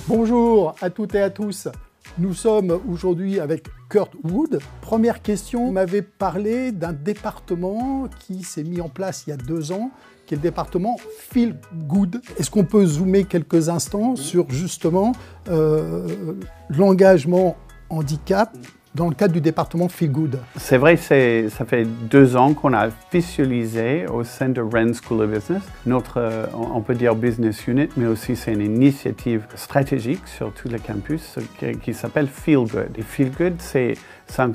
Bonjour à toutes et à tous. Nous sommes aujourd'hui avec Kurt Wood. Première question, vous m'avez parlé d'un département qui s'est mis en place il y a 2 ans, qui est le département Feel Good. Est-ce qu'on peut zoomer quelques instants sur justement l'engagement handicap dans le cadre du département Feel Good? C'est vrai, ça fait 2 ans qu'on a visualisé au sein de Rennes School of Business notre, on peut dire business unit, mais aussi c'est une initiative stratégique sur tout le campus qui s'appelle Feel Good. Et Feel Good, ça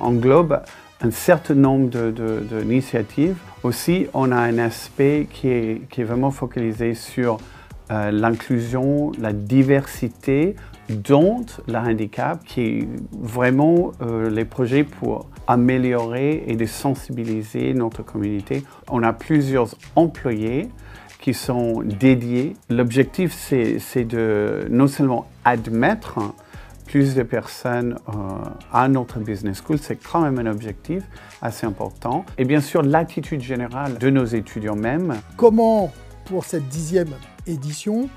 englobe un certain nombre d'initiatives. Aussi, on a un aspect qui est vraiment focalisé sur l'inclusion, la diversité, dont le handicap, qui est vraiment les projets pour améliorer et de sensibiliser notre communauté. On a plusieurs employés qui sont dédiés. L'objectif, c'est de non seulement admettre plus de personnes à notre business school, c'est quand même un objectif assez important. Et bien sûr, l'attitude générale de nos étudiants même. Comment, pour cette 10e édition,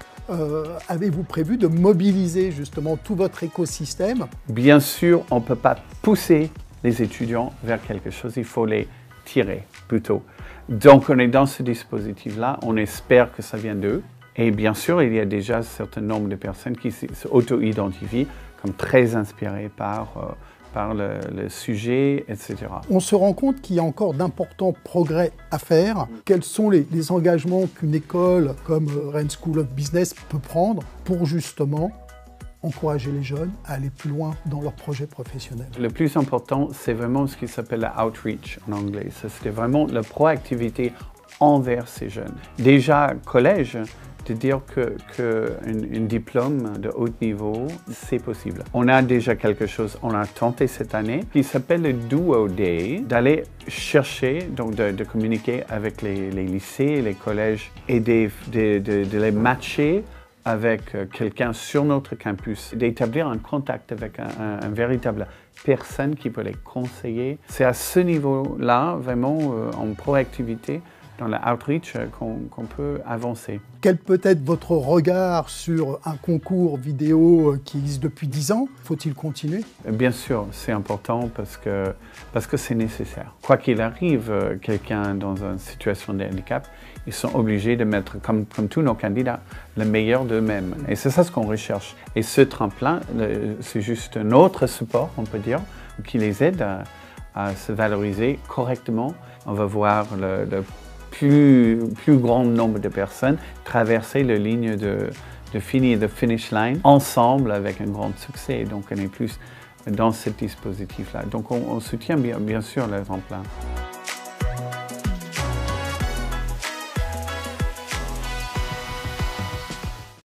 avez-vous prévu de mobiliser justement tout votre écosystème? Bien sûr, on ne peut pas pousser les étudiants vers quelque chose, il faut les tirer plutôt. Donc on est dans ce dispositif-là, on espère que ça vient d'eux. Et bien sûr, il y a déjà un certain nombre de personnes qui s'auto-identifient comme très inspirées par le sujet, etc. On se rend compte qu'il y a encore d'importants progrès à faire. Quels sont les engagements qu'une école comme Rennes School of Business peut prendre pour justement encourager les jeunes à aller plus loin dans leurs projets professionnels? Le plus important, c'est vraiment ce qui s'appelle la outreach en anglais. C'est vraiment la proactivité envers ces jeunes. Déjà, collège, de dire qu'un diplôme de haut niveau, c'est possible. On a déjà quelque chose, on a tenté cette année, qui s'appelle le Duo Day, d'aller chercher, donc de communiquer avec les lycées, les collèges, et de les matcher avec quelqu'un sur notre campus, d'établir un contact avec un véritable personne qui peut les conseiller. C'est à ce niveau-là, vraiment, en proactivité, dans la outreach qu'on peut avancer. Quel peut être votre regard sur un concours vidéo qui existe depuis 10 ans? Faut-il continuer? Bien sûr, c'est important parce que c'est nécessaire. Quoi qu'il arrive, quelqu'un dans une situation de handicap, ils sont obligés de mettre, comme tous nos candidats, le meilleur d'eux-mêmes. Et c'est ça ce qu'on recherche. Et ce tremplin, c'est juste un autre support, on peut dire, qui les aide à se valoriser correctement. On va voir le plus grand nombre de personnes traverser la ligne de finish line ensemble avec un grand succès. Donc on est plus dans ce dispositif-là. Donc on soutient bien sûr le tremplin.